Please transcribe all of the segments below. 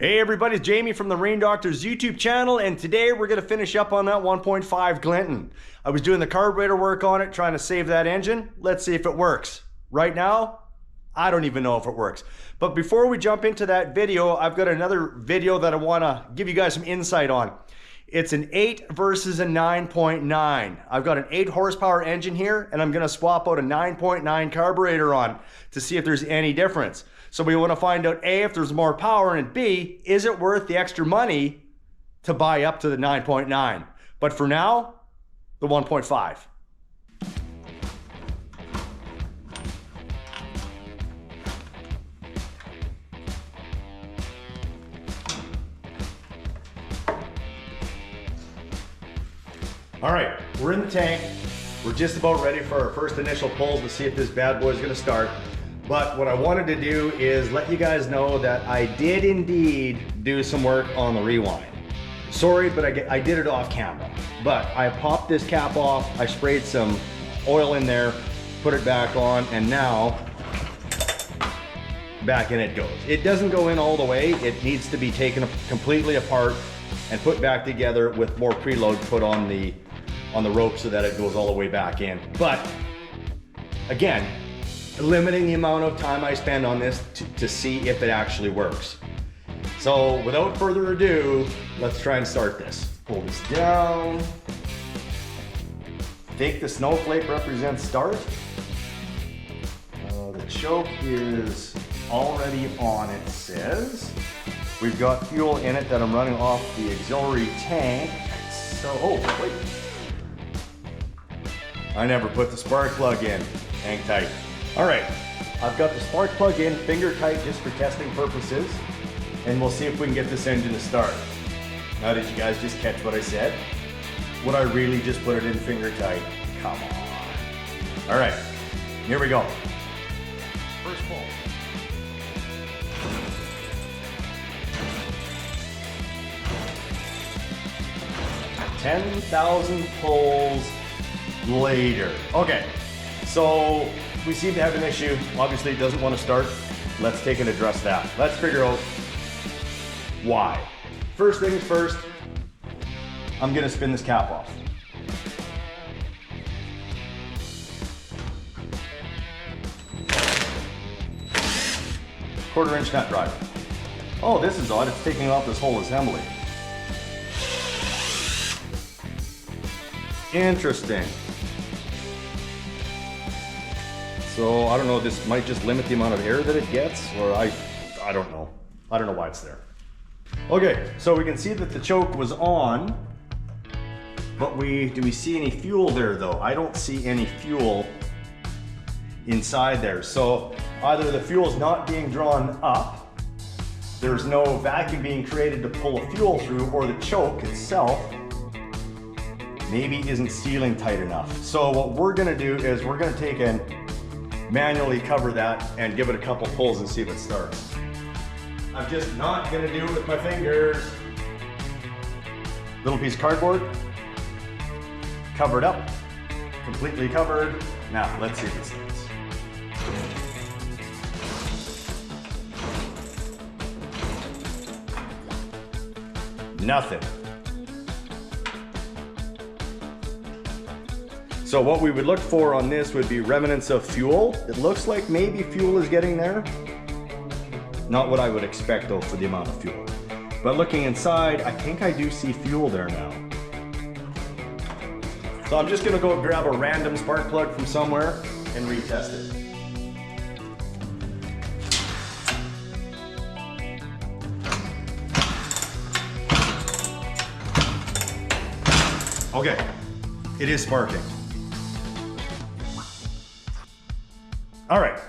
Hey everybody, it's Jamie from the Rain Doctors YouTube channel, and today we're going to finish up on that 1.5 Glinton. I was doing the carburetor work on it, trying to save that engine. Let's see if it works. Right now, I don't even know if it works. But before we jump into that video, I've got another video that I want to give you guys some insight on. It's an 8 versus a 9.9. I've got an 8 horsepower engine here, and I'm going to swap out a 9.9 carburetor on to see if there's any difference. So we want to find out A, if there's more power, and B, is it worth the extra money to buy up to the 9.9? But for now, the 1.5. All right, we're in the tank. We're just about ready for our first initial pulls to see if this bad boy is going to start. But what I wanted to do is let you guys know that I did indeed do some work on the rewind. Sorry, but I did it off camera. But I popped this cap off, I sprayed some oil in there, put it back on, and now back in it goes. It doesn't go in all the way. It needs to be taken completely apart and put back together with more preload put on the rope so that it goes all the way back in. But again, limiting the amount of time I spend on this to see if it actually works. So without further ado, let's try and start this. Pull this down. I think the snowflake represents start. The choke is already on, it says. We've got fuel in it that I'm running off the auxiliary tank. So, oh wait. I never put the spark plug in. Hang tight. All right, I've got the spark plug in finger tight just for testing purposes, and we'll see if we can get this engine to start. Now, did you guys just catch what I said? Would I really just put it in finger tight? Come on. All right, here we go. First pull. 10,000 pulls later. Okay, so we seem to have an issue. Obviously it doesn't want to start. Let's take and address that. Let's figure out why. First things first, I'm gonna spin this cap off. Quarter-inch nut driver. Oh, this is odd. It's taking off this whole assembly. Interesting. So I don't know, this might just limit the amount of air that it gets, or I don't know. I don't know why it's there. Okay, so we can see that the choke was on, but do we see any fuel there though? I don't see any fuel inside there. So either the fuel's not being drawn up, there's no vacuum being created to pull a fuel through, or the choke itself maybe isn't sealing tight enough. So what we're gonna do is we're gonna take and manually cover that and give it a couple pulls and see if it starts. I'm just not gonna do it with my fingers. Little piece of cardboard, covered up, completely covered. Now let's see if it starts. Nothing. So what we would look for on this would be remnants of fuel. It looks like maybe fuel is getting there. Not what I would expect though for the amount of fuel. But looking inside, I think I do see fuel there now. So I'm just gonna go grab a random spark plug from somewhere and retest it. Okay, it is sparking. All right,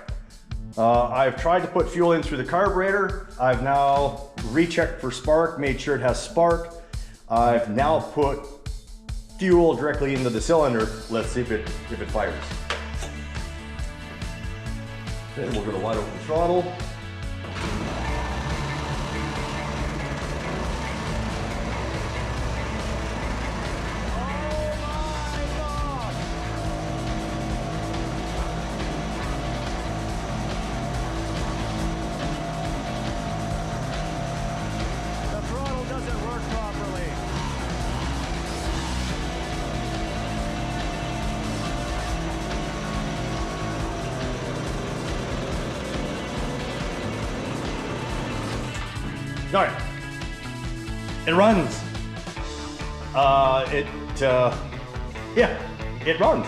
I've tried to put fuel in through the carburetor. I've now rechecked for spark, made sure it has spark. I've now put fuel directly into the cylinder. Let's see if it fires. Okay, we'll go to wide open throttle. All right. It runs. Yeah, it runs.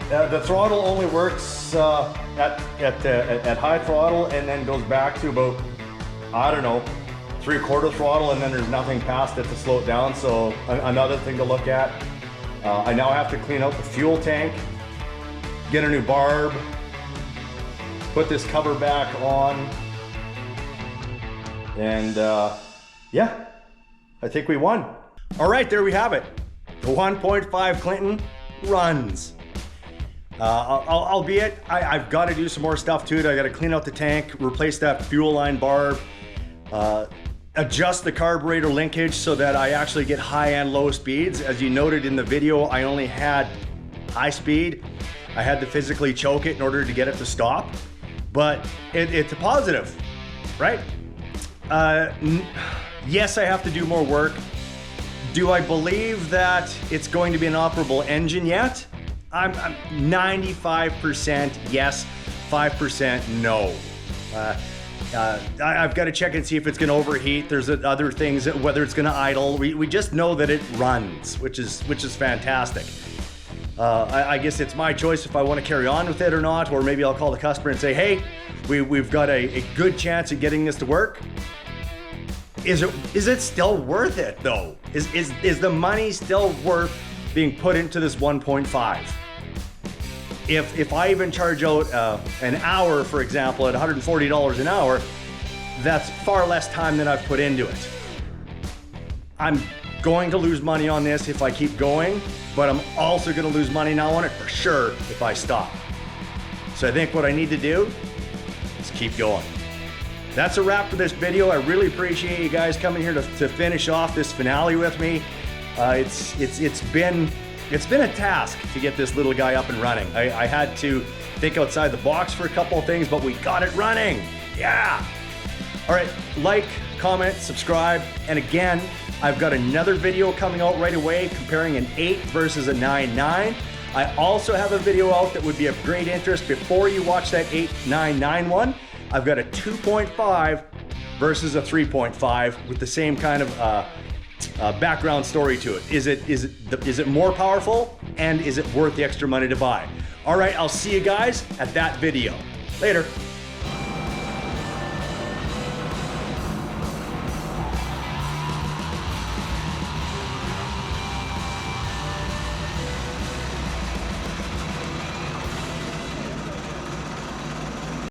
The throttle only works at high throttle and then goes back to about, I don't know, 3/4 throttle, and then there's nothing past it to slow it down. So another thing to look at. I now have to clean out the fuel tank, get a new barb, put this cover back on, and yeah, I think we won. All right, there we have it. The 1.5 Clinton runs. Albeit, I've got to do some more stuff to it. I got to clean out the tank, replace that fuel line barb, adjust the carburetor linkage so that I actually get high and low speeds. As you noted in the video, I only had high speed. I had to physically choke it in order to get it to stop, but it's a positive, right? Yes, I have to do more work. Do I believe that it's going to be an operable engine yet? I'm 95% yes, 5% no. I've got to check and see if it's going to overheat. There's other things, whether it's going to idle. We just know that it runs, which is fantastic. I guess it's my choice if I want to carry on with it or not, or maybe I'll call the customer and say, hey, we've got a good chance of getting this to work. Is it still worth it though? Is the money still worth being put into this 1.5? If I even charge out an hour, for example, at $140 an hour, that's far less time than I've put into it. I'm going to lose money on this if I keep going, but I'm also going to lose money now on it for sure if I stop. So I think what I need to do is keep going. That's a wrap for this video. I really appreciate you guys coming here to finish off this finale with me. It's been a task to get this little guy up and running. I had to think outside the box for a couple of things, but we got it running. Yeah. All right, like, comment, subscribe, and again, I've got another video coming out right away comparing an 8 versus a 9.9. I also have a video out that would be of great interest before you watch that 8.9.9 one. I've got a 2.5 versus a 3.5 with the same kind of background story to it. Is it more powerful, and is it worth the extra money to buy? All right, I'll see you guys at that video. Later.